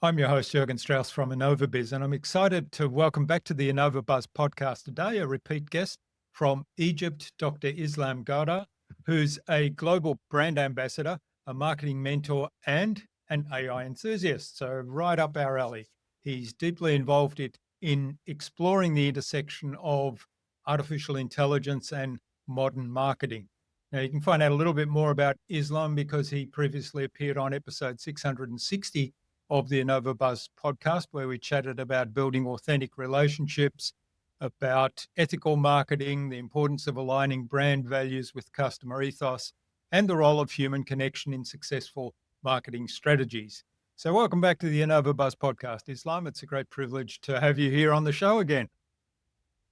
I'm your host, Jürgen Strauss from Innovabuzz, and I'm excited to welcome back to the Innovabuzz podcast today a repeat guest from Egypt, Dr. Islam Gouda, who's a global brand ambassador, a marketing mentor, and an AI enthusiast. So, right up our alley. He's deeply involved in exploring the intersection of artificial intelligence and modern marketing. Now, you can find out a little bit more about Islam because he previously appeared on episode 660 of the Innovabuzz podcast, where we chatted about building authentic relationships, about ethical marketing, the importance of aligning brand values with customer ethos, and the role of human connection in successful marketing strategies. So, welcome back to the Innovabuzz podcast, Islam. It's a great privilege to have you here on the show again.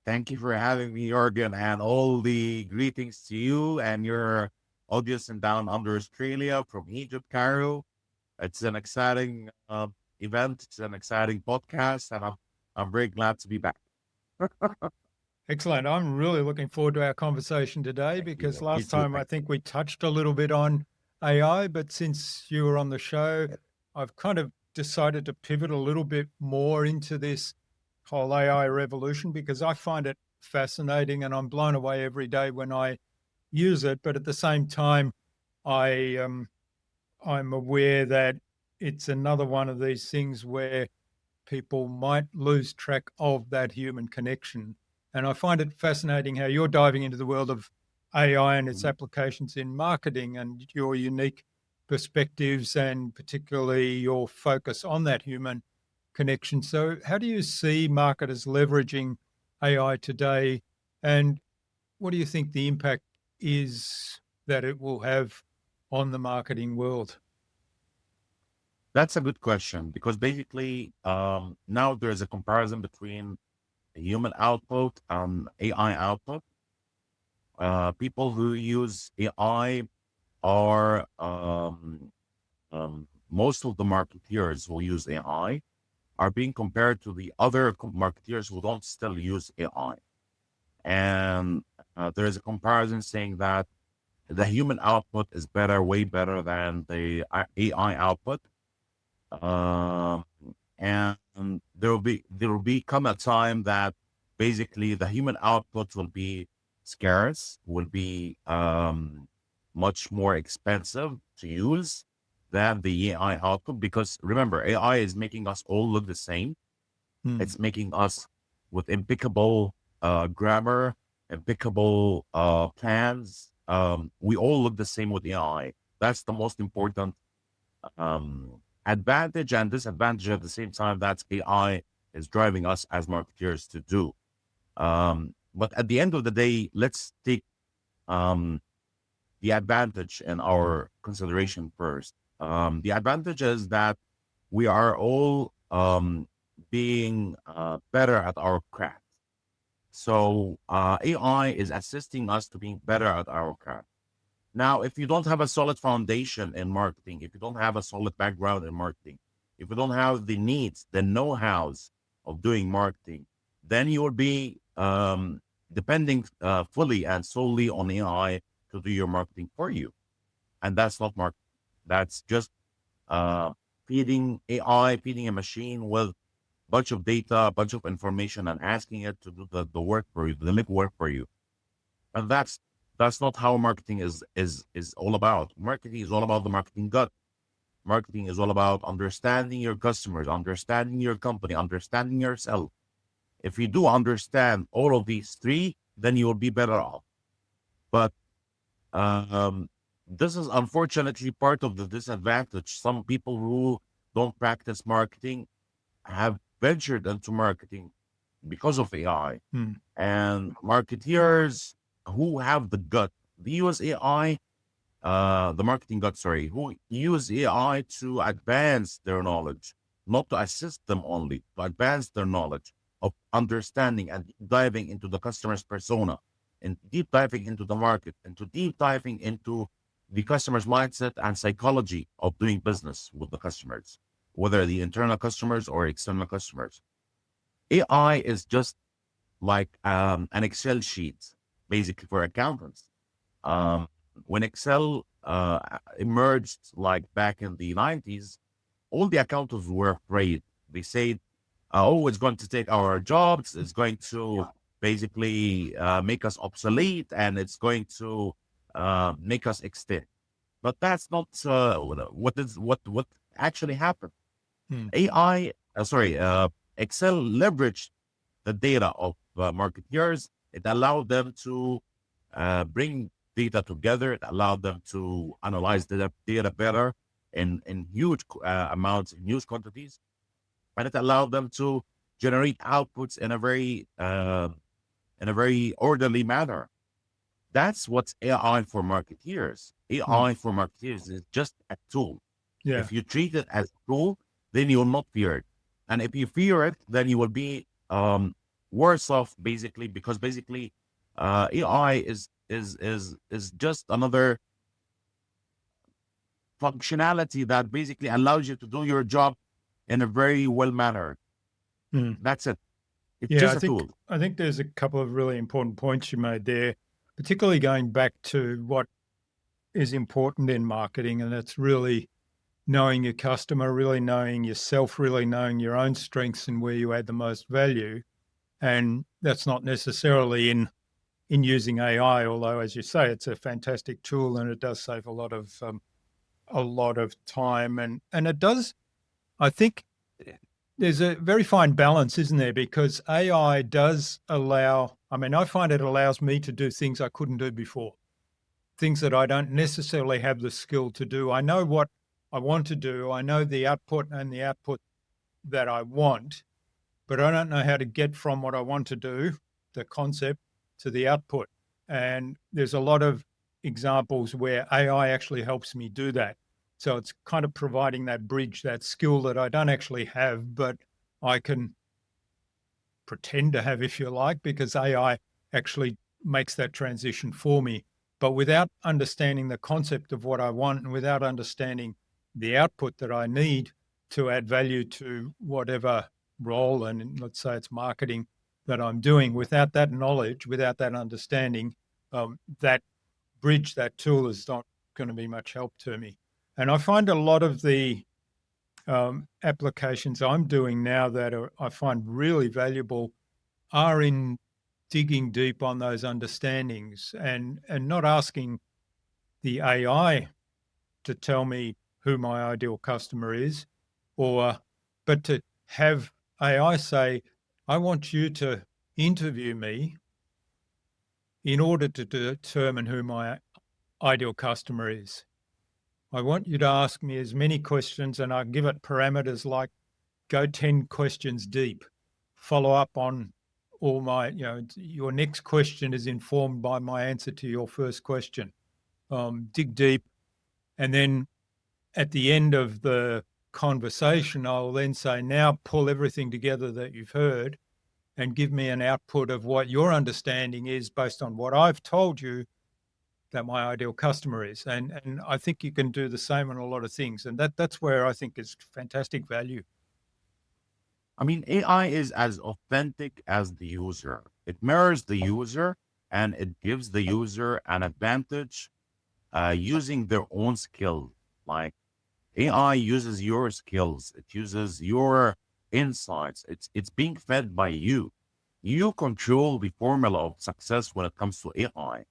Thank you for having me, Jorgen, and all the greetings to you and your audience in down under Australia from Egypt, Cairo. It's an exciting event. It's an exciting podcast, and I'm very glad to be back. Excellent. I'm really looking forward to our conversation today Thank because you. Me last too. time I think we touched a little bit on AI, but since you were on the show, I've kind of decided to pivot a little bit more into this whole AI revolution because I find it fascinating and I'm blown away every day when I use it. But at the same time, I I'm aware that it's another one of these things where people might lose track of that human connection. And I find it fascinating how you're diving into the world of AI and its Mhm. applications in marketing and your unique perspectives and particularly your focus on that human connection. So, how do you see marketers leveraging AI today? And what do you think the impact is that it will have on the marketing world? That's a good question because basically now there's a comparison between human output and AI output. People who use AI are most of the marketeers who use AI are being compared to the other marketeers who don't still use AI. And there is a comparison saying that the human output is better, way better than the AI output. Um, and there will be come a time that basically the human output will be scarce, will be much more expensive to use than the AI output. Because remember, AI is making us all look the same. Hmm. It's making us with impeccable grammar, impeccable plans. We all look the same with AI. That's the most important advantage and disadvantage at the same time that AI is driving us as marketeers to do. But at the end of the day, let's take um, the advantage in our consideration first. The advantage is that we are all being better at our craft. So AI is assisting us to being better at our craft. Now, if you don't have a solid foundation in marketing, if you don't have a solid background in marketing, if you don't have the needs, the know-hows of doing marketing, then you will be depending fully and solely on AI to do your marketing for you. And that's not marketing. That's just uh, feeding AI, feeding a machine with a bunch of data, a bunch of information, and asking it to do the work for you, the legwork for you. And that's not how marketing is all about. Marketing is all about the marketing gut. Marketing is all about understanding your customers, understanding your company, understanding yourself. If you do understand all of these three, then you will be better off. But um, this is unfortunately part of the disadvantage. Some people who don't practice marketing have ventured into marketing because of AI. Hmm. And marketeers who have the gut, they use AI, the marketing gut, sorry, who use AI to advance their knowledge, not to assist them only, to advance their knowledge of understanding and diving into the customer's persona and deep diving into the market and to deep diving into the customer's mindset and psychology of doing business with the customers, whether the internal customers or external customers. AI is just like an Excel sheet, basically for accountants. Um, when Excel emerged, like back in the 90s, all the accountants were afraid. They said, "Oh, it's going to take our jobs. It's going to basically make us obsolete, and it's going to make us extinct." But that's not what actually happened. Mm. AI, Excel leveraged the data of marketeers. It allowed them to bring data together. It allowed them to analyze the data better in huge amounts, in huge quantities, and it allowed them to generate outputs in a very orderly manner. That's what's AI for marketeers. Mm. AI for marketeers is just a tool. Yeah. If you treat it as a tool, then you will not fear it. And if you fear it, then you will be worse off, basically, because basically AI is just another functionality that basically allows you to do your job in a very well manner. Mm. That's it. It's Yeah, just a tool. I think there's a couple of really important points you made there, particularly going back to what is important in marketing, and that's really knowing your customer, really knowing yourself, really knowing your own strengths and where you add the most value. And that's not necessarily in using AI, although, as you say, it's a fantastic tool and it does save a lot of time, and it does. I think there's a very fine balance, isn't there? Because AI does allow. I mean, I find it allows me to do things I couldn't do before, things that I don't necessarily have the skill to do. I know what I want to do. I know the output and the output that I want, but I don't know how to get from what I want to do, the concept, to the output. And there's a lot of examples where AI actually helps me do that. So it's kind of providing that bridge, that skill that I don't actually have, but I can pretend to have, if you like, because AI actually makes that transition for me. But without understanding the concept of what I want and without understanding the output that I need to add value to whatever role, and let's say it's marketing that I'm doing, without that knowledge, without that understanding, that bridge, that tool is not going to be much help to me. And I find a lot of the applications I'm doing now that I find really valuable are in digging deep on those understandings and not asking the AI to tell me who my ideal customer is, or but to have AI say, I want you to interview me in order to determine who my ideal customer is. I want you to ask me as many questions, and I give it parameters like go 10 questions deep, follow up on all my, your next question is informed by my answer to your first question. Dig deep. And then at the end of the conversation, I'll then say, now pull everything together that you've heard and give me an output of what your understanding is based on what I've told you that my ideal customer is. And I think you can do the same on a lot of things. And that's where I think is fantastic value. I mean, AI is as authentic as the user. It mirrors the user and it gives the user an advantage using their own skill. Like AI uses your skills, it uses your insights. It's being fed by you. You control the formula of success when it comes to AI.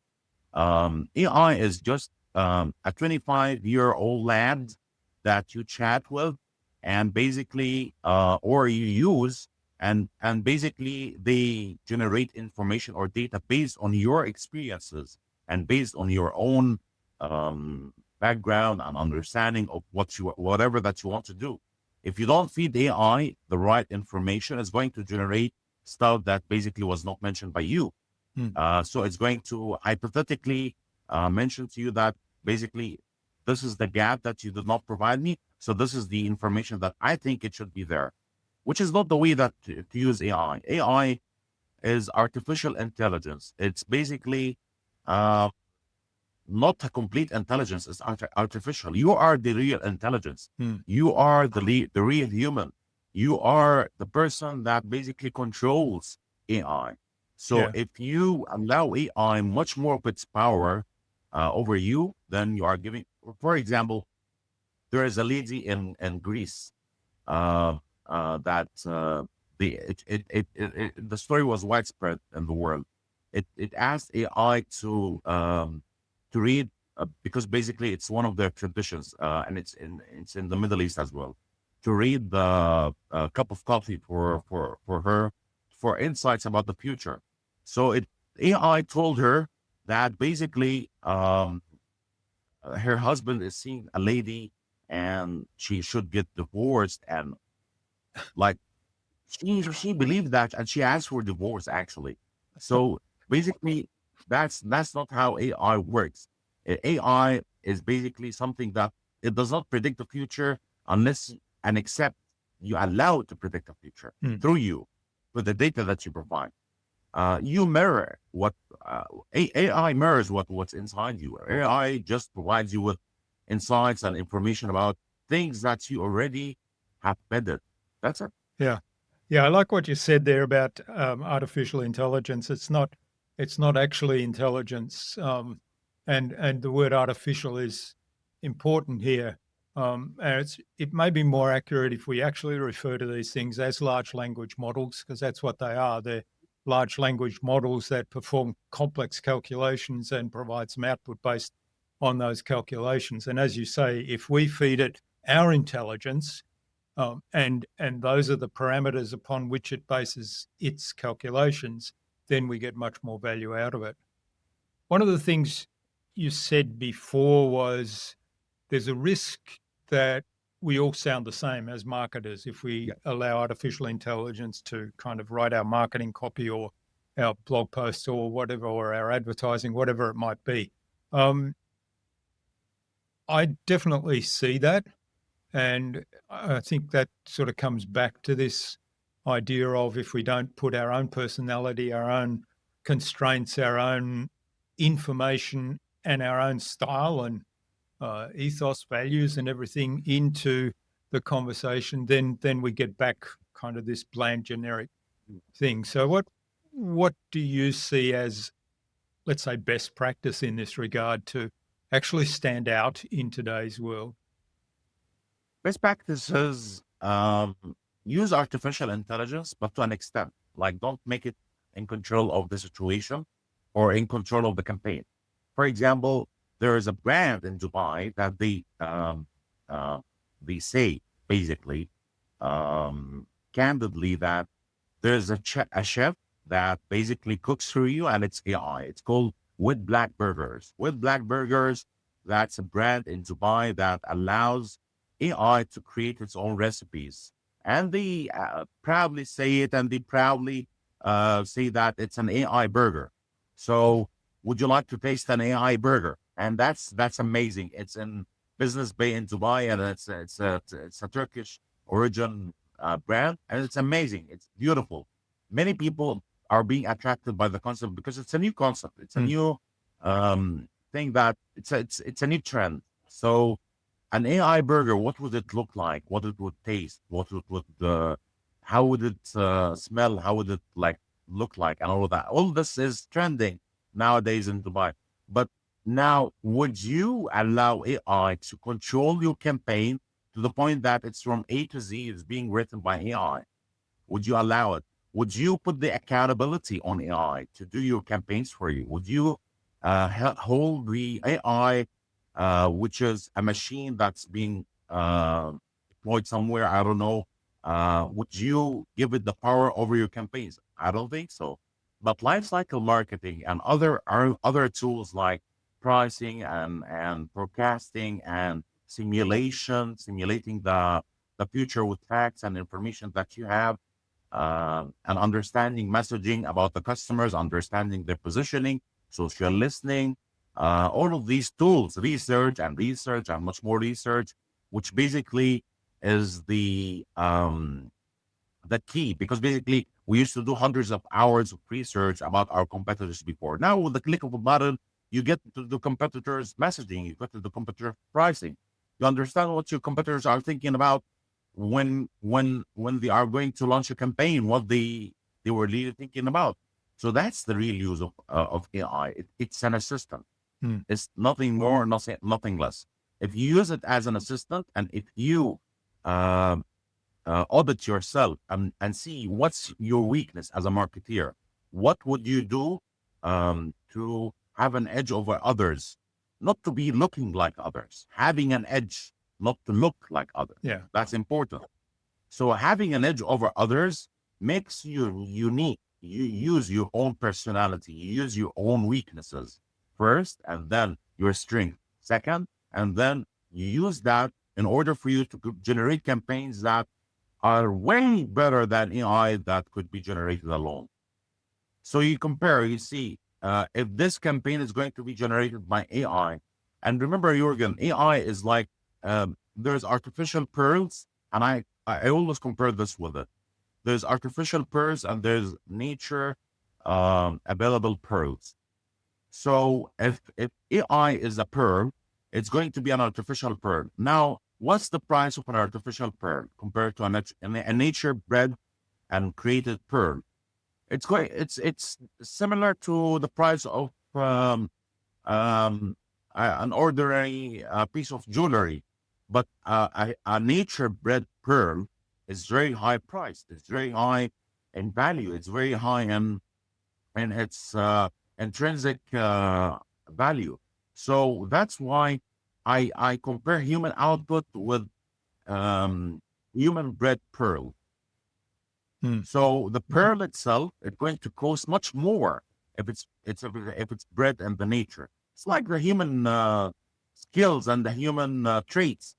AI is just a 25-year-old lad that you chat with and basically, or you use, and basically they generate information or data based on your experiences and based on your own background and understanding of whatever that you want to do. If you don't feed AI the right information, it's going to generate stuff that basically was not mentioned by you. So it's going to hypothetically mention to you that basically this is the gap that you did not provide me. So this is the information that I think it should be there, which is not the way that to use AI. AI is artificial intelligence. It's basically uh, not a complete intelligence. It's artificial. You are the real intelligence. Mm. You are the real human. You are the person that basically controls AI. So Yeah. if you allow AI much more of its power over you, then you are giving, for example, There is a lady in Greece that the story was widespread in the world. It asked AI to read because basically it's one of their traditions, and it's in the Middle East as well, to read the cup of coffee for her for insights about the future. So AI told her that basically her husband is seeing a lady and she should get divorced, and like she believed that, and she asked for divorce actually. So basically, that's not how AI works. AI is basically something that it does not predict the future unless and except you allow it to predict the future Mm. through you, with the data that you provide. You mirror what AI mirrors what's inside you. AI just provides you with insights and information about things that you already have bedded. That's it. Yeah. Yeah, I like what you said there about artificial intelligence. It's not actually intelligence, and the word artificial is important here. And it may be more accurate if we actually refer to these things as large language models, because that's what they are. They're large language models that perform complex calculations and provide some output based on those calculations. And as you say, if we feed it our intelligence, and those are the parameters upon which it bases its calculations, then we get much more value out of it. One of the things you said before was there's a risk that we all sound the same as marketers if we allow artificial intelligence to kind of write our marketing copy or our blog posts or whatever, or our advertising, whatever it might be. I definitely see that. And I think that sort of comes back to this idea of if we don't put our own personality, our own constraints, our own information, and our own style and ethos, values, and everything into the conversation, then we get back kind of this bland, generic thing. So, what do you see as, let's say, best practice in this regard to actually stand out in today's world? Best practices use artificial intelligence, but to an extent. Like, don't make it in control of the situation or in control of the campaign. For example, there is a brand in Dubai that they say basically candidly that there's a chef that basically cooks for you, and it's AI. It's called With Black Burgers. With Black Burgers, that's a brand in Dubai that allows AI to create its own recipes. And they proudly say it, and they proudly say that it's an AI burger. So, would you like to taste an AI burger? And that's amazing. It's in Business Bay in Dubai, and it's a Turkish origin brand, and it's amazing. It's beautiful. Many people are being attracted by the concept because it's a new concept. It's a Mm. new thing that it's a new trend. So an AI burger, what would it look like? What it would taste? What it would how would it smell? How would it like look like? And all of that. All this is trending nowadays in Dubai. But now, would you allow AI to control your campaign to the point that it's from A to Z is being written by AI? Would you allow it? Would you put the accountability on AI to do your campaigns for you? Would you hold the AI, which is a machine that's being deployed somewhere? I don't know. Would you give it the power over your campaigns? I don't think so. But life cycle marketing and other tools like pricing and forecasting and simulating the future with facts and information that you have, and understanding messaging about the customers, understanding their positioning, social listening, all of these tools, research and much more research, which basically is the key, because basically we used to do hundreds of hours of research about our competitors before. Now, with the click of a button, you get to the competitors' messaging, you get to the competitor pricing, you understand what your competitors are thinking about when they are going to launch a campaign, what they were really thinking about. So that's the real use of AI. It's an assistant. Mm. It's nothing more, nothing less. If you use it as an assistant, and if you uh, audit yourself and see what's your weakness as a marketeer, what would you do to have an edge over others? Not to be looking like others, having an edge, not to look like others. Yeah. That's important. So having an edge over others makes you unique. You use your own personality, you use your own weaknesses first, and then your strength second, and then you use that in order for you to generate campaigns that are way better than AI that could be generated alone. So you compare, you see, if this campaign is going to be generated by AI, and remember, Jürgen, AI is like there's artificial pearls, and I always compare this with it. There's artificial pearls and there's nature available pearls. So if AI is a pearl, it's going to be an artificial pearl. Now, what's the price of an artificial pearl compared to a nature-bred and created pearl? It's similar to the price of an ordinary piece of jewelry, but a nature-bred pearl is very high priced. It's very high in value. It's very high in its intrinsic value. So that's why I compare human output with human-bred pearl. So the pearl itself is going to cost much more if it's bred in the nature. It's like the human skills and the human traits.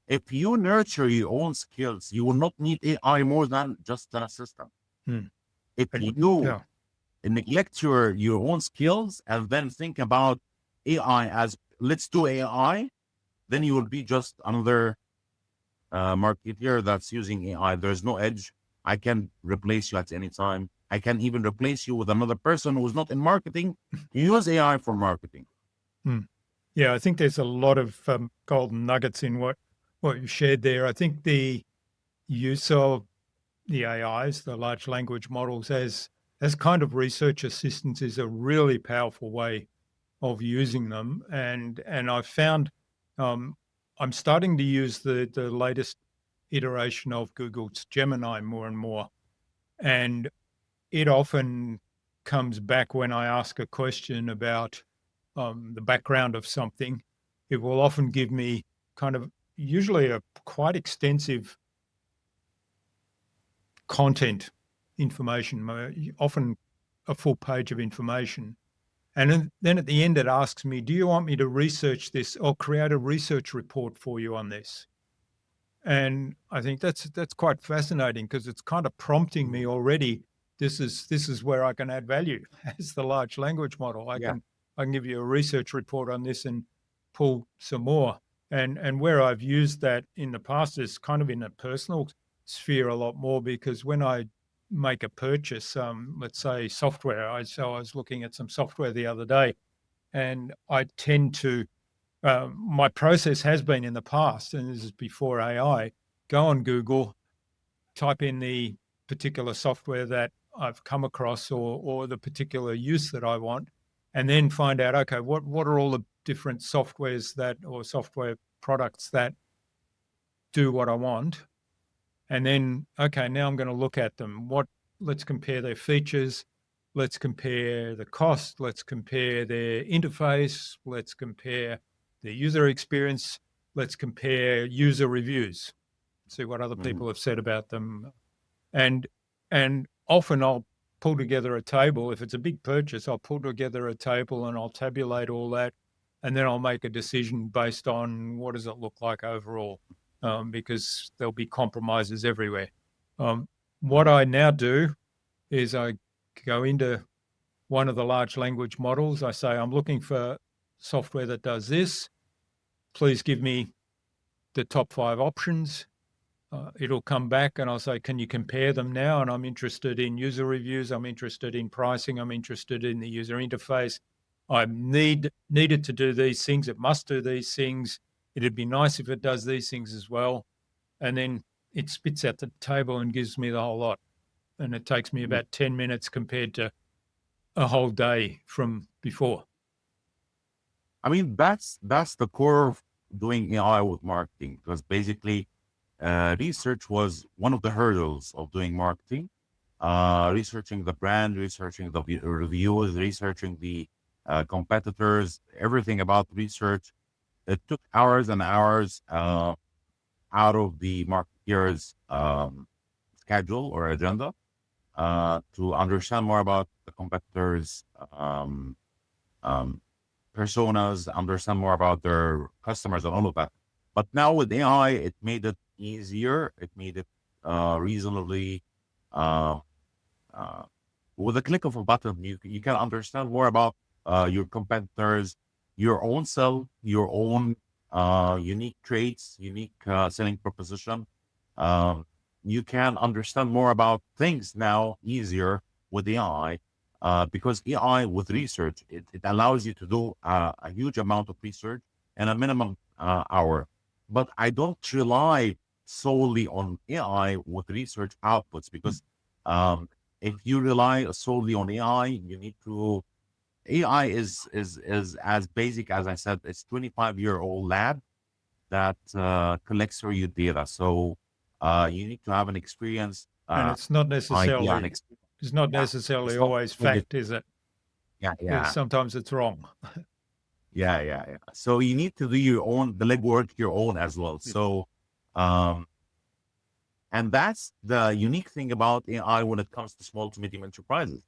If you nurture your own skills, you will not need AI more than just an assistant. If you neglect your own skills and then think about AI as let's do AI, then you will be just another marketeer that's using AI. There's no edge. I can replace you at any time. I can even replace you with another person who's not in marketing. Use AI for marketing. Yeah, I think there's a lot of golden nuggets in what you shared there. I think the use of the AIs, the large language models, as kind of research assistants is a really powerful way of using them. And I've found I'm starting to use the latest iteration of Google's Gemini more and more. And it often comes back when I ask a question about the background of something. It will often give me kind of usually a quite extensive content information, often a full page of information. And then at the end, it asks me, do you want me to research this or create a research report for you on this? And I think that's quite fascinating because it's kind of prompting me already. This is where I can add value as the large language model. I can give you a research report on this and pull some more. And where I've used that in the past is kind of in a personal sphere a lot more, because when I make a purchase, let's say software, I was looking at some software the other day, and I tend to my process has been in the past, and this is before AI, go on Google, type in the particular software that I've come across or the particular use that I want, and then find out, okay, what are all the different softwares or software products that do what I want? And then, okay, now I'm going to look at them. Let's compare their features. Let's compare the cost. Let's compare their interface. Let's compare the user experience. Let's compare user reviews, see what other people have said about them. And often I'll pull together a table. If it's a big purchase, I'll pull together a table and I'll tabulate all that. And then I'll make a decision based on what does it look like overall, because there'll be compromises everywhere. What I now do is I go into one of the large language models. I say, I'm looking for software that does this. Please give me the top 5 options. It'll come back and I'll say, can you compare them now? And I'm interested in user reviews. I'm interested in pricing. I'm interested in the user interface. I needed to do these things. It must do these things. It'd be nice if it does these things as well. And then it spits out the table and gives me the whole lot. And it takes me about 10 minutes compared to a whole day from before. I mean, that's the core doing AI with marketing, because basically research was one of the hurdles of doing marketing. Researching the brand, researching the reviews, researching the competitors, everything about research. It took hours and hours out of the marketeer's schedule or agenda to understand more about the competitors' um, personas, understand more about their customers and all of that. But now with AI, it made it easier. It made it reasonably, uh, uh, with a click of a button, you can understand more about your competitors, your own self, your own unique traits, unique selling proposition. Um, you can understand more about things now easier with AI because AI with research, it allows you to do a huge amount of research in a minimum hour. But I don't rely solely on AI with research outputs because um, if you rely solely on AI, you need to. AI is as basic as I said. It's 25-year-old lab that collects your data. So you need to have an experience And idea and experience. it's not Yeah, necessarily it's not. always Not just- fact, is it? Yeah, yeah, Sometimes it's wrong. yeah. So you need to do your own the legwork your own as well. So um, and that's the unique thing about AI when it comes to small to medium enterprises.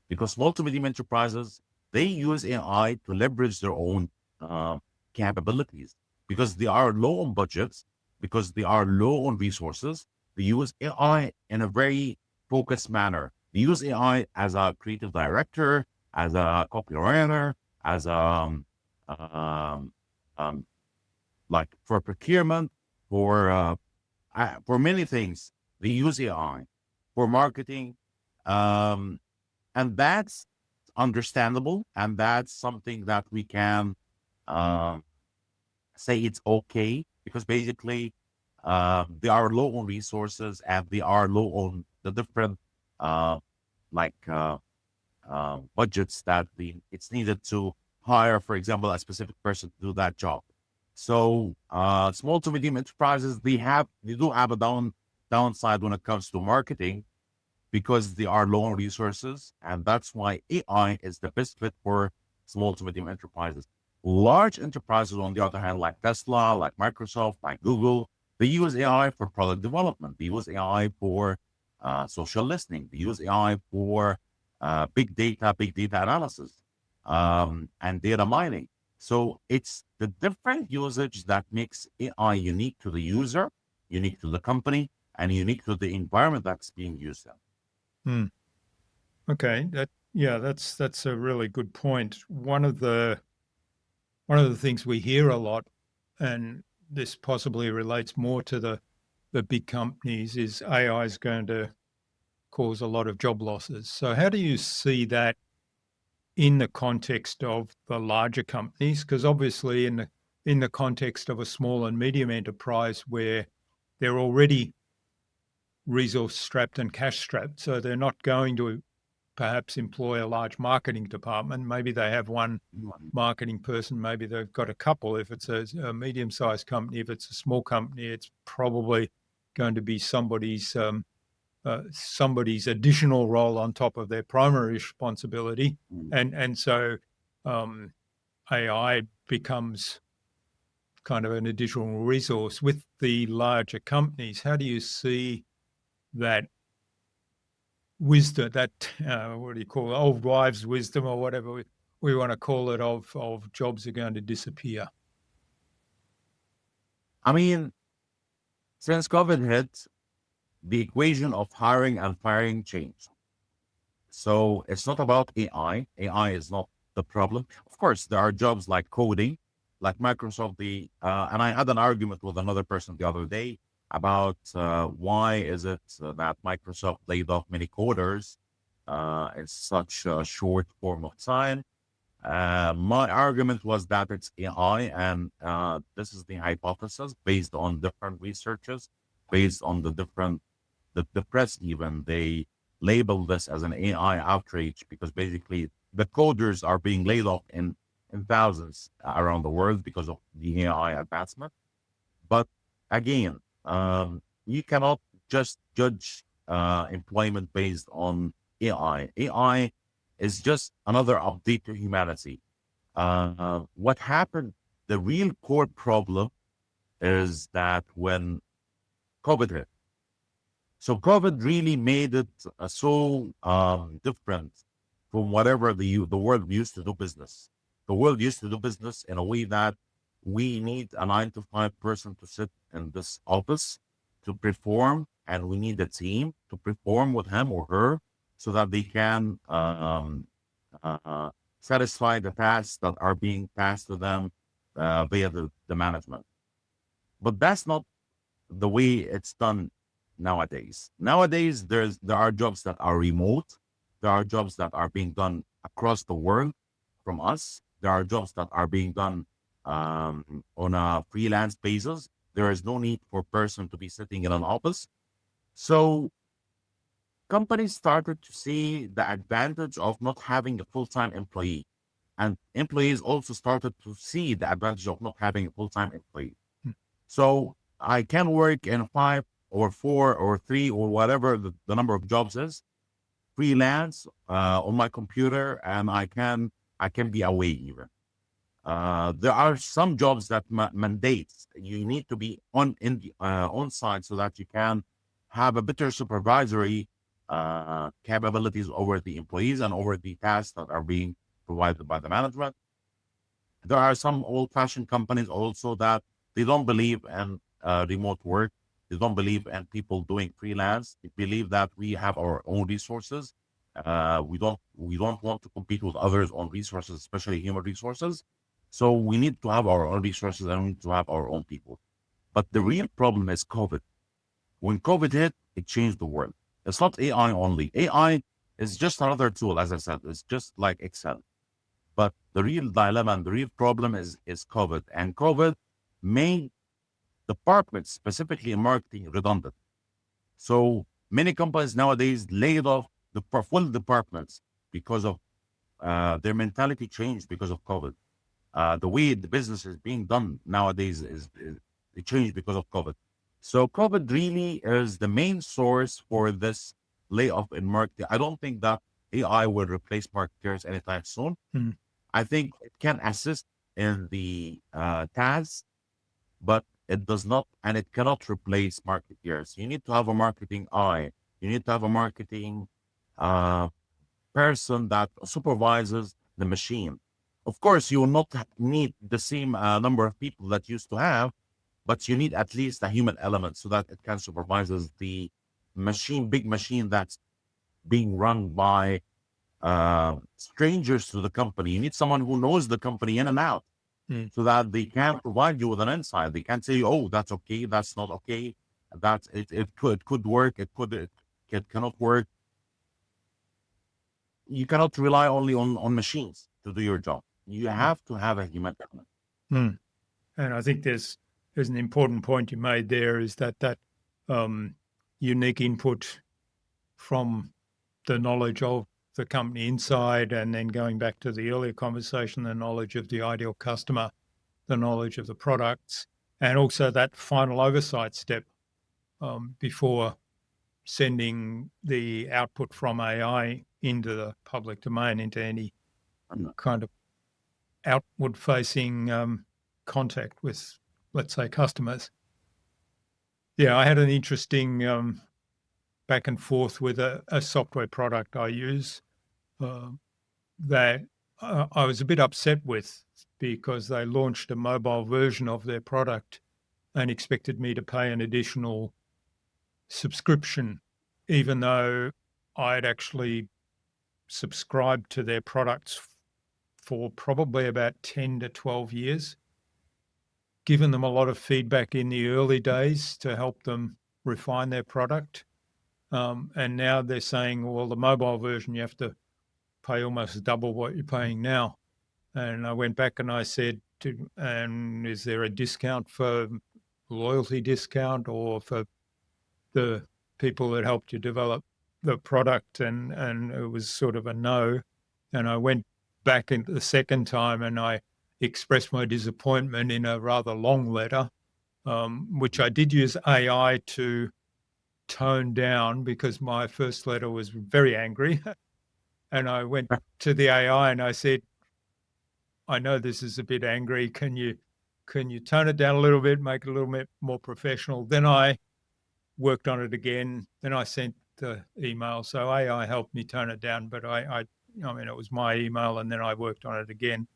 Because small to medium enterprises, they use AI to leverage their own uh, capabilities because they are low on budgets, because they are low on resources. They use AI in a very focused manner. They use AI as a creative director, as a copywriter, as um, um, like for procurement, for many things. They use AI for marketing. Um, and that's understandable, and that's something that we can um, say it's okay because basically they are low on resources and they are low on the different uh, like budgets that it's needed to hire, for example, a specific person to do that job. So small to medium enterprises, they do have a downside when it comes to marketing because they are low on resources. And that's why AI is the best fit for small to medium enterprises. Large enterprises, on the other hand, like Tesla, like Microsoft, like Google, they use AI for product development. They use AI for social listening. They use AI for big data analysis, and data mining. So it's the different usage that makes AI unique to the user, unique to the company, and unique to the environment that's being used in. Hmm. Okay, that's a really good point. One of the things we hear a lot, and this possibly relates more to the big companies, is AI is going to cause a lot of job losses. So how do you see that in the context of the larger companies? Because obviously in the context of a small and medium enterprise where they're already resource strapped and cash strapped, so they're not going to perhaps employ a large marketing department. Maybe they have one marketing person, maybe they've got a couple. If it's a medium-sized company, if it's a small company, it's probably going to be somebody's additional role on top of their primary responsibility, Mm. and so um, AI becomes kind of an additional resource with the larger companies. How do you see that wisdom, that what do you call it, old wives' wisdom or whatever we want to call it, of jobs are going to disappear? I mean, since COVID hit, the equation of hiring and firing changed. So it's not about AI. AI is not the problem. Of course, there are jobs like coding, like Microsoft. And I had an argument with another person the other day about why is it that Microsoft laid off many coders in such a short form of time. My argument was that it's AI, and this is the hypothesis based on different researches, based on the press even. They label this as an AI outrage because basically the coders are being laid off in in thousands around the world because of the AI advancement. But again, you cannot just judge employment based on AI. AI is just another update to humanity. What happened, the real core problem is that when COVID hit, so COVID really made it so different from whatever the world used to do business. The world used to do business in a way that we need a 9 to 5 person to sit in this office to perform, and we need a team to perform with him or her so that they can uh, satisfy the tasks that are being passed to them via the management. But that's not the way it's done nowadays. Nowadays, there are jobs that are remote. There are jobs that are being done across the world from us. There are jobs that are being done on a freelance basis. There is no need for a person to be sitting in an office. So companies started to see the advantage of not having a full-time employee. And employees also started to see the advantage of not having a full-time employee. Hmm. So I can work in 5 or 4 or 3 or whatever the number of jobs is, freelance on my computer, and I can be away even. There are some jobs that mandates you need to be on site so that you can have a better supervisory capabilities over the employees and over the tasks that are being provided by the management. There are some old-fashioned companies also that they don't believe in remote work. They don't believe in people doing freelance. They believe that we have our own resources. We don't want to compete with others on resources, especially human resources. So we need to have our own resources and we need to have our own people. But the real problem is COVID. When COVID hit, it changed the world. It's not AI only. AI is just another tool, as I said. It's just like Excel. But the real dilemma and the real problem is COVID. And COVID made departments, specifically in marketing, redundant. So many companies nowadays laid off the full departments because of their mentality changed because of COVID. The way the business is being done nowadays is it changed because of COVID. So COVID really is the main source for this layoff in marketing. I don't think that AI will replace marketers anytime soon. Hmm. I think it can assist in the tasks, but it does not, and it cannot replace marketeers. You need to have a marketing eye. You need to have a marketing uh, person that supervises the machine. Of course, you will not need the same number of people that you used to have, but you need at least a human element so that it can supervises the machine, big machine that's being run by strangers to the company. You need someone who knows the company in and out Hmm. so that they can provide you with an insight. They can say, "Oh, that's okay. That's not okay. That's it. It could work. It cannot work." You cannot rely only on machines to do your job. You have to have a human element. Hmm. And I think there's an important point you made there is that um, unique input from the knowledge of the company inside, and then going back to the earlier conversation, the knowledge of the ideal customer, the knowledge of the products, and also that final oversight step before sending the output from AI into the public domain, into any Mm. kind of outward facing contact with, let's say, customers. Yeah, I had an interesting back and forth with a software product I use uh, that I was a bit upset with because they launched a mobile version of their product and expected me to pay an additional subscription, even though I'd actually subscribed to their products for probably about 10 to 12 years, given them a lot of feedback in the early days to help them refine their product. And now they're saying, well, the mobile version, you have to pay almost double what you're paying now. And I went back and I said, and is there a discount for loyalty discount or for the people that helped you develop the product? And it was sort of a no. And I went back in the second time and I expressed my disappointment in a rather long letter, which I did use AI to tone down because my first letter was very angry. And I went to the AI and I said, I know this is a bit angry. Can you tone it down a little bit, make it a little bit more professional? Then I worked on it again. Then I sent the email. So AI helped me tone it down, but I mean, it was my email, and then I worked on it again.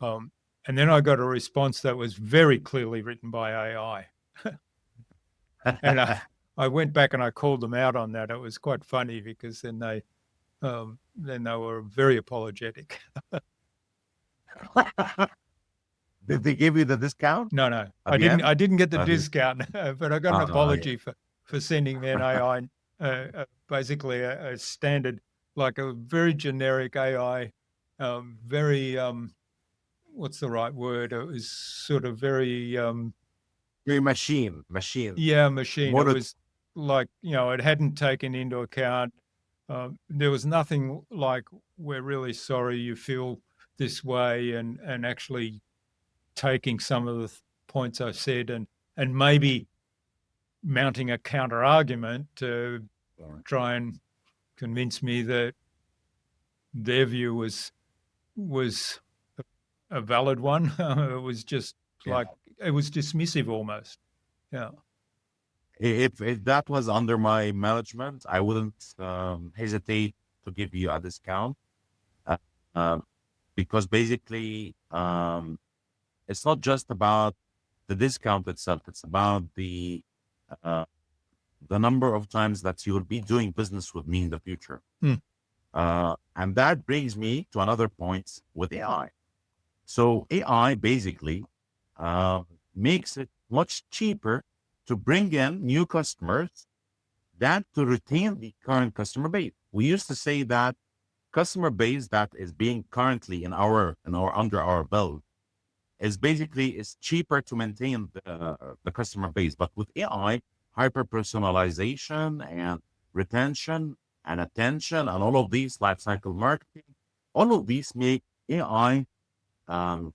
And then I got a response that was very clearly written by AI. And I went back and I called them out on that. It was quite funny because then they were very apologetic. Did they give you the discount No, at I the didn't. end? I didn't get the Uh, discount, but I got an yeah. apology for sending me an AI, basically a standard, like a very generic AI, very what's the right word? It was sort of very Your machine. yeah, machine. It Mono- was like, it hadn't taken into account. There was nothing like, we're really sorry you feel this way, and actually taking some of the points I said and maybe mounting a counter argument to try and convince me that their view was a valid one. It was just yeah. like, it was dismissive almost. Yeah. If that was under my management, I wouldn't hesitate to give you a discount, uh, um, because basically it's not just about the discount itself. It's about uh, the number of times that you will be doing business with me in the future. Hmm. And that brings me to another point with AI. So AI basically uh, makes it much cheaper to bring in new customers than to retain the current customer base. We used to say that customer base that is being currently in our under our belt is cheaper to maintain the customer base. But with AI, hyper personalization and retention and attention and all of these life cycle marketing, all of these make AI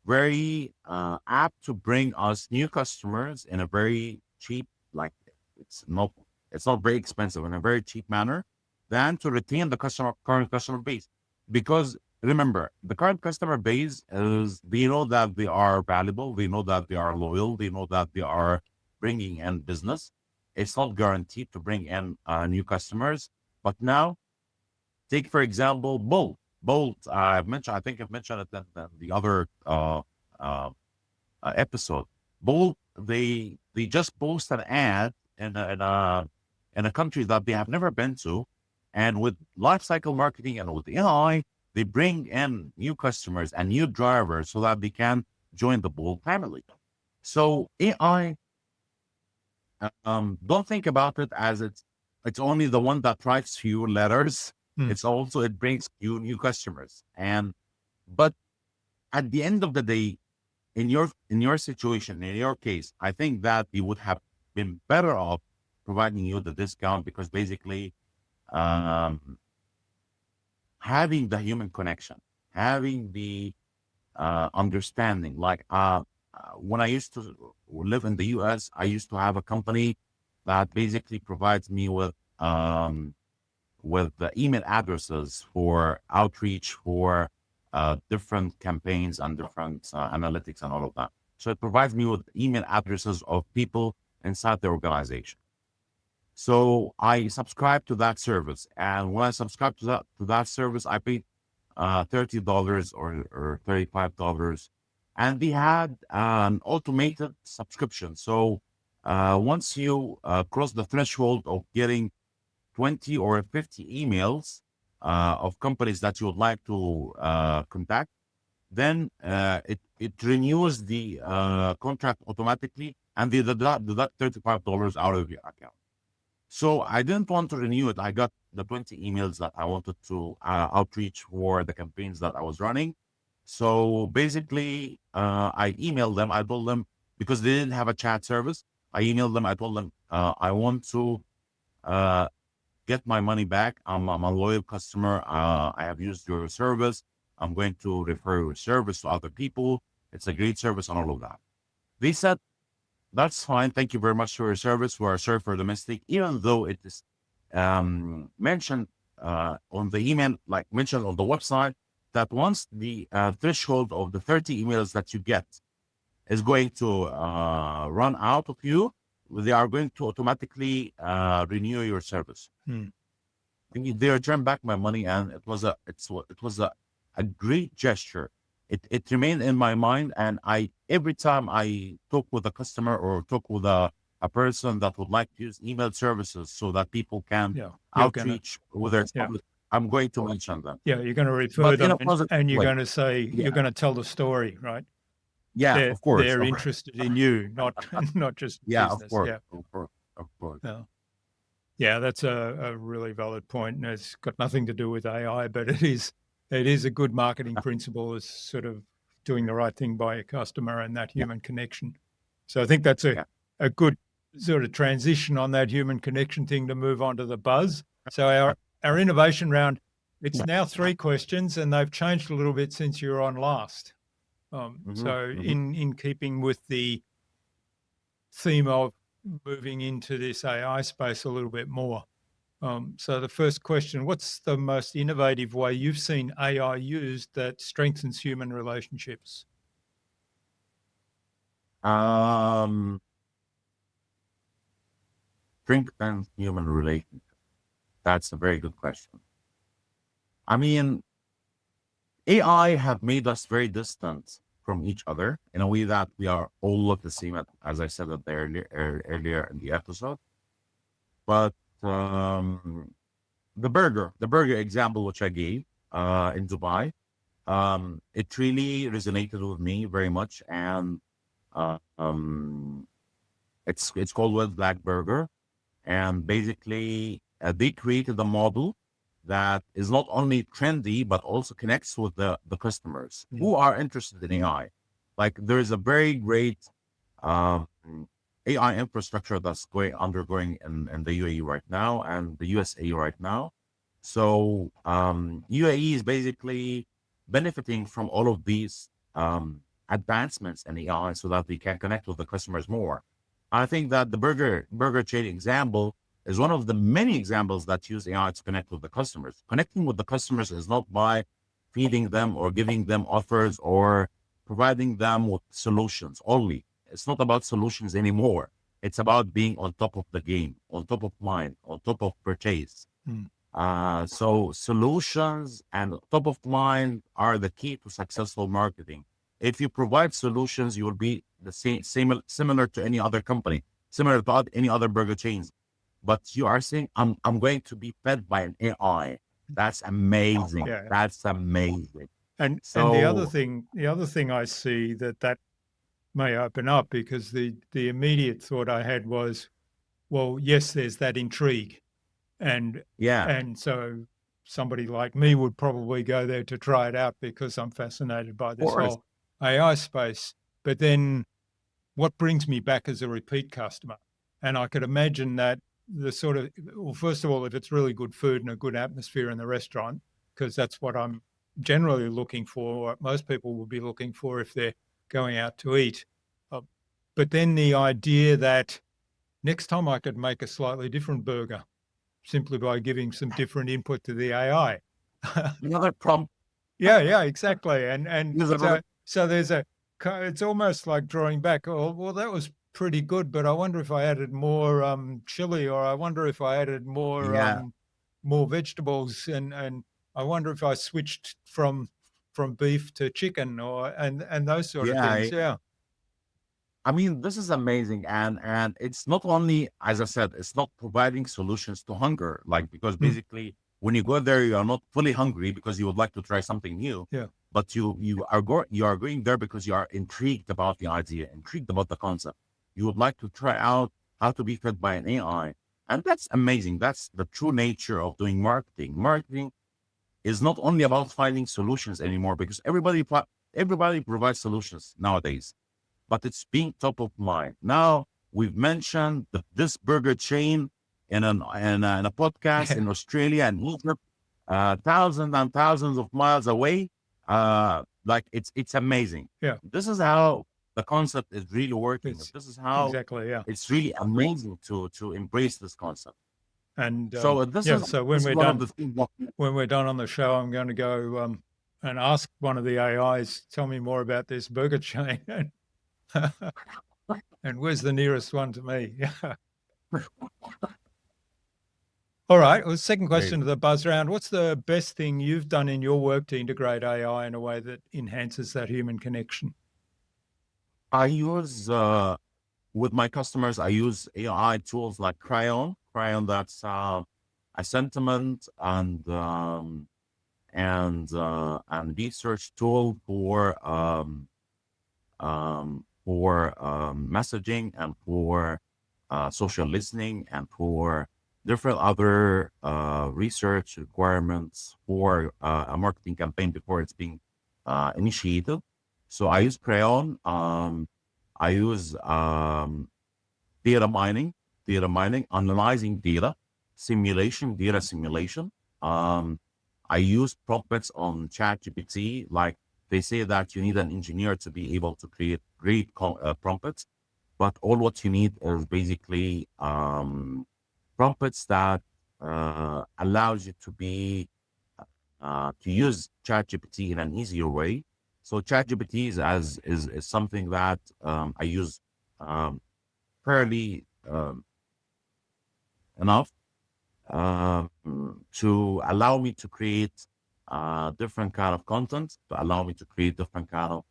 very apt to bring us new customers in a very cheap, like it's not it's not very expensive, in a very cheap manner, than to retain the current customer base. Because remember, the current customer base is, they know that they are valuable, they know that they are loyal, they know that they are bringing in business. It's not guaranteed to bring in new customers. But now, take for example Bolt. I think I've mentioned it in the other episode. Bolt, they just post an ad in a country that they have never been to, and with life cycle marketing and with AI, they bring in new customers and new drivers so that they can join the Bolt family. So AI, don't think about it as it's only the one that writes you letters. Hmm. It's also, it brings you new customers. And but at the end of the day, in your situation, in your case, I think that you would have been better off providing you the discount, because basically um, having the human connection, having the understanding. Like when I used to live in the US, I used to have a company that basically provides me with the email addresses for outreach, for different campaigns and different analytics and all of that. So it provides me with email addresses of people inside the organization. So I subscribe to that service, and when I subscribe to that service, I pay $30 or $35, and they had an automated subscription. So once you cross the threshold of getting 20 or 50 emails of companies that you would like to contact, then it renews the contract automatically, and they deduct $35 out of your account. So I didn't want to renew it. I got the 20 emails that I wanted to outreach for the campaigns that I was running. So basically, I emailed them. I told them, because they didn't have a chat service, I emailed them. I told them, I want to get my money back. I'm a loyal customer. I have used your service. I'm going to refer your service to other people. It's a great service and all of that. They said, that's fine. Thank you very much for your service. We are sorry for the mistake, even though it is mentioned on the email, like mentioned on the website, that once the threshold of the 30 emails that you get is going to run out of you, they are going to automatically renew your service. They returned back my money, and it was a great gesture. It remained in my mind, and every time I talk with a customer or talk with a person that would like to use email services so that people can outreach with their public, I'm going to mention them. Yeah, you're going to refer But them, and you're going to say, you're going to tell the story, right? Yeah, of course. They're interested in you, not just business. Of course. Yeah, that's a really valid point, and it's got nothing to do with AI, but it is a good marketing principle, is sort of doing the right thing by your customer and that human connection. So I think that's a good sort of transition on that human connection thing to move on to the buzz. So our innovation round, it's now 3 questions, and they've changed a little bit since you were on last. In keeping with the theme of moving into this AI space a little bit more. So the first question, what's the most innovative way you've seen AI used that strengthens human relationships? Strengthens human relationships. That's a very good question. I mean, AI have made us very distant from each other in a way that we are all look the same, as I said earlier in the episode. But the burger example which I gave in Dubai, it really resonated with me very much, and it's called Wet Black Burger, and basically they created a model that is not only trendy but also connects with the customers who are interested in AI. Like, there is a very great AI infrastructure that's undergoing in the UAE right now and the USA right now. So UAE is basically benefiting from all of these advancements in AI so that we can connect with the customers more. I think that the burger chain example is one of the many examples that use AI to connect with the customers. Connecting with the customers is not by feeding them or giving them offers or providing them with solutions only. It's not about solutions anymore. It's about being on top of the game, on top of mind, on top of purchase. So solutions and top of mind are the key to successful marketing. If you provide solutions, you will be the similar to any other company, similar to any other burger chains. But you are saying, I'm going to be fed by an AI. That's amazing. Yeah. That's amazing. And the other thing I see that may open up, because the immediate thought I had was, well, yes, there's that intrigue, and so somebody like me would probably go there to try it out because I'm fascinated by this whole AI space. But then what brings me back as a repeat customer? And I could imagine that the sort of, well, first of all, if it's really good food and a good atmosphere in the restaurant, because that's what I'm generally looking for, what most people will be looking for if they're going out to eat. But then the idea that next time I could make a slightly different burger simply by giving some different input to the AI. Another prompt. Yeah, exactly. And so there's it's almost like drawing back. Oh, well, that was pretty good, but I wonder if I added more chili, or I wonder if I added more more vegetables, and I wonder if I switched from beef to chicken, or and those sort of things. Yeah. I mean, this is amazing, and it's not only, as I said, it's not providing solutions to hunger, like, because basically when you go there, you are not fully hungry because you would like to try something new. Yeah. But you are going there because you are intrigued about the idea, intrigued about the concept. You would like to try out how to be fed by an AI, and that's amazing. That's the true nature of doing marketing. Marketing is not only about finding solutions anymore, because everybody provides solutions nowadays, but it's being top of mind. Now, we've mentioned this burger chain in a podcast in Australia and Egypt, thousands and thousands of miles away. Like it's amazing. Yeah. This is how the concept is really working. It's This is how exactly, yeah. it's really amazing to embrace this concept. And So yeah, so this is one of the things that when we're done on the show, I'm going to go and ask one of the AIs, tell me more about this burger chain, and where's the nearest one to me? Yeah. All right. Well, second question to the buzz round. What's the best thing you've done in your work to integrate AI in a way that enhances that human connection? I use with my customers. I use AI tools like Crayon. Crayon, that's a sentiment and research tool for messaging and for social listening and for different other research requirements for a marketing campaign before it's being initiated. So I use Crayon. I use data mining, analyzing data simulation. Um, I use prompts on ChatGPT. Like they say that you need an engineer to be able to create great prompts, but all what you need is basically prompts that allows you to use ChatGPT in an easier way. So ChatGPT is something that I use um, fairly enough to allow me to create different kind of content, to allow me to create different kind of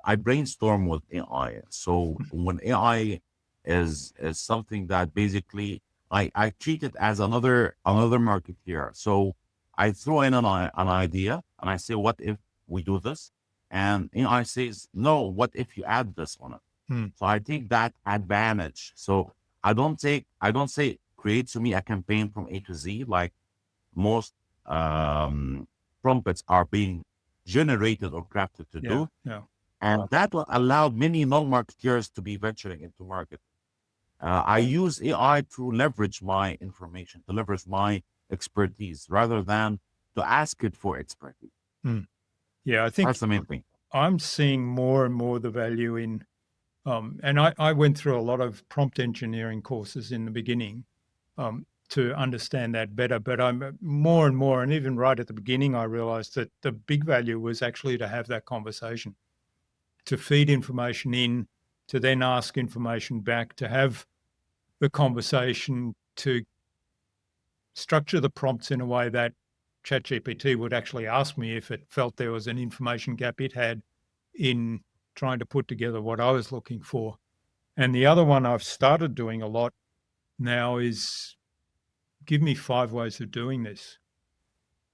I brainstorm with AI. So when AI is something that basically I treat it as another marketeer. So I throw in an idea and I say, what if we do this? And AI says, no, what if you add this on it? Hmm. So I take that advantage. So I don't say create to me a campaign from A to Z like most prompts are being generated or crafted to do. Yeah. And that will allow many non-marketeers to be venturing into market. I use AI to leverage my information, to leverage my expertise rather than to ask it for expertise. Hmm. Yeah, I think That's the main thing. I'm seeing more and more the value in, and I went through a lot of prompt engineering courses in the beginning to understand that better. But I'm more and more, and even right at the beginning, I realized that the big value was actually to have that conversation, to feed information in, to then ask information back, to have the conversation, to structure the prompts in a way that ChatGPT would actually ask me if it felt there was an information gap it had in trying to put together what I was looking for. And the other one I've started doing a lot now is give me 5 ways of doing this.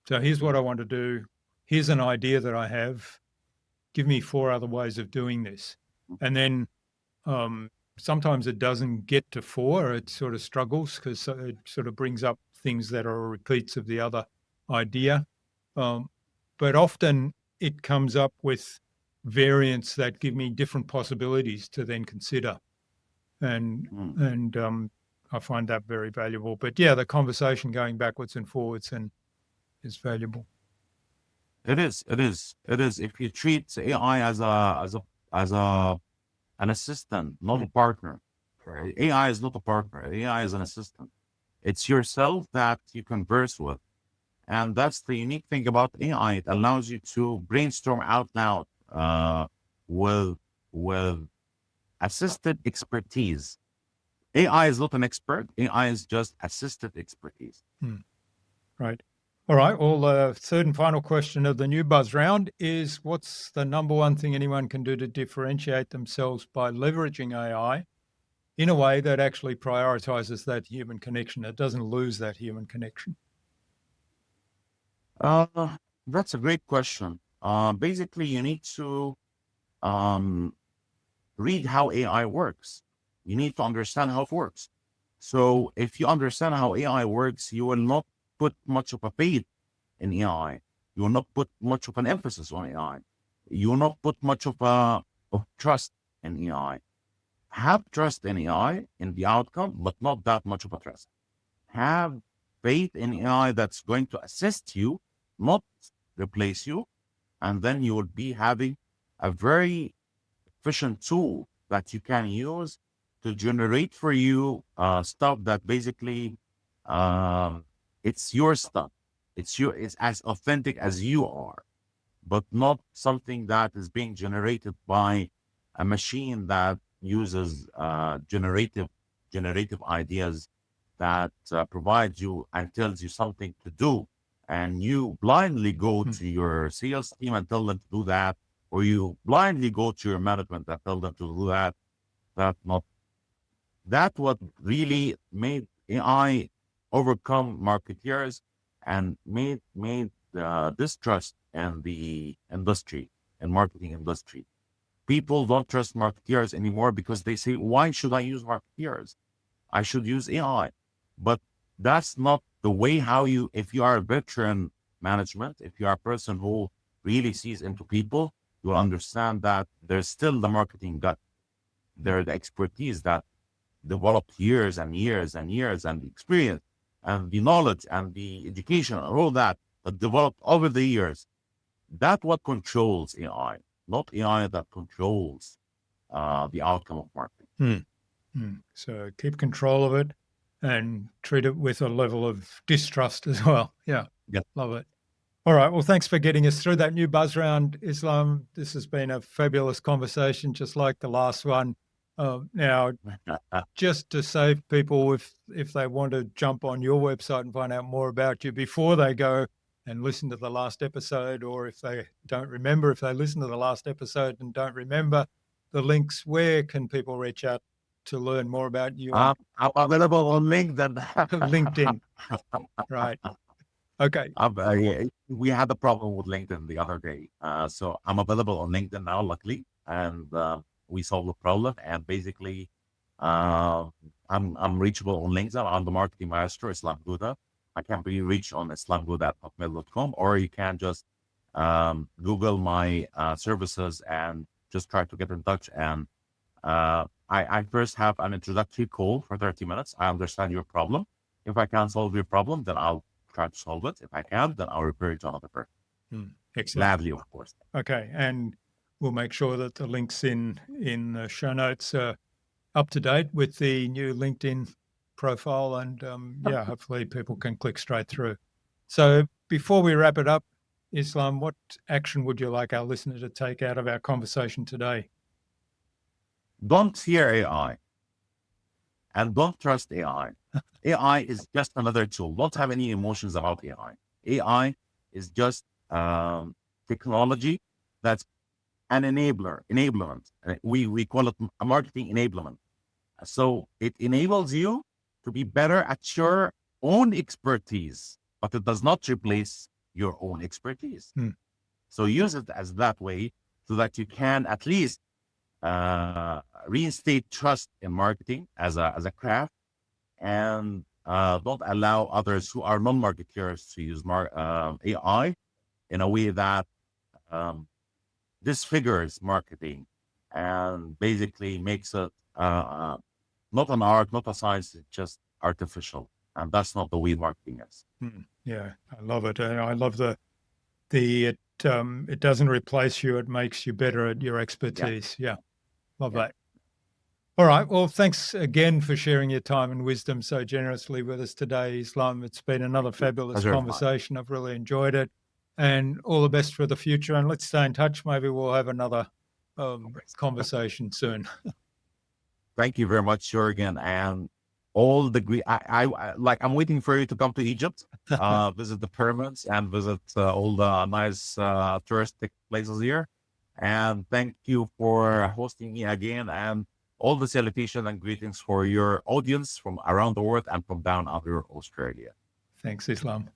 So here's what I want to do. Here's an idea that I have. Give me 4 other ways of doing this. And then sometimes it doesn't get to 4. It sort of struggles because it sort of brings up things that are repeats of the other idea. But often it comes up with variants that give me different possibilities to then consider. And I find that very valuable. But yeah, the conversation going backwards and forwards and is valuable. It is. It is. It is. If you treat AI as an assistant, not a partner. Right? AI is not a partner. AI is an assistant. It's yourself that you converse with. And that's the unique thing about AI. It allows you to brainstorm out loud with assisted expertise. AI is not an expert. AI is just assisted expertise. Right. All right. Well, third and final question of the new buzz round is what's the number one thing anyone can do to differentiate themselves by leveraging AI in a way that actually prioritizes that human connection? It doesn't lose that human connection. That's a great question. Basically, you need to read how AI works. You need to understand how it works. So if you understand how AI works, you will not put much of a faith in AI. You will not put much of an emphasis on AI. You will not put much of trust in AI. Have trust in AI in the outcome, but not that much of a trust. Have faith in AI that's going to assist you, not replace you. And then you will be having a very efficient tool that you can use to generate for you stuff that basically it's your stuff. It's as authentic as you are, but not something that is being generated by a machine that uses generative ideas that provides you and tells you something to do, and you blindly go to your sales team and tell them to do that, or you blindly go to your management and tell them to do that. That what really made AI overcome marketeers and made distrust in the industry and marketing industry. People don't trust marketeers anymore because they say, why should I use marketeers? I should use AI. But that's not the way how you, if you are a veteran management, if you are a person who really sees into people, you will understand that there's still the marketing gut. There's the expertise that developed years and years and years, and the experience and the knowledge and the education and all that developed over the years. That's what controls AI, not AI that controls the outcome of marketing. So keep control of it and treat it with a level of distrust as well. Yeah. Love it. All right. Well, thanks for getting us through that new buzz round, Islam. This has been a fabulous conversation, just like the last one. Now, just to save people, if they want to jump on your website and find out more about you before they go and listen to the last episode, or if they don't remember, if they listen to the last episode and don't remember the links, where can people reach out to learn more about you? I'm available on LinkedIn. LinkedIn. Right. Okay. We had a problem with LinkedIn the other day. So I'm available on LinkedIn now, luckily. And we solved the problem. And basically, I'm reachable on LinkedIn. I'm the marketing maestro, Islam Gouda. I can be reached on islamgouda@hotmail.com, or you can just Google my services and just try to get in touch. And I first have an introductory call for 30 minutes. I understand your problem. If I can't solve your problem, then I'll try to solve it. If I can, then I'll refer it to another person. Excellent. Gladly, of course. Okay. And we'll make sure that the links in the show notes are up to date with the new LinkedIn profile. And hopefully people can click straight through. So before we wrap it up, Islam, what action would you like our listener to take out of our conversation today? Don't fear AI and don't trust AI. AI is just another tool. Don't have any emotions about AI. AI is just technology that's an enablement. We call it a marketing enablement. So it enables you to be better at your own expertise, but it does not replace your own expertise. So use it as that way so that you can at least reinstate trust in marketing as a craft, and don't allow others who are non-marketeers to use AI in a way that disfigures marketing and basically makes it not an art, not a science, it's just artificial. And that's not the way marketing is. Yeah, I love it. I love it doesn't replace you, it makes you better at your expertise. Yeah. Love that. All right. Well, thanks again for sharing your time and wisdom so generously with us today, Islam. It's been another fabulous conversation. I've really enjoyed it, and all the best for the future. And let's stay in touch. Maybe we'll have another conversation soon. Thank you very much, Jürgen, and all the I'm waiting for you to come to Egypt, visit the pyramids and visit all the nice touristic places here. And thank you for hosting me again, and all the salutations and greetings for your audience from around the world and from down under Australia. Thanks, Islam.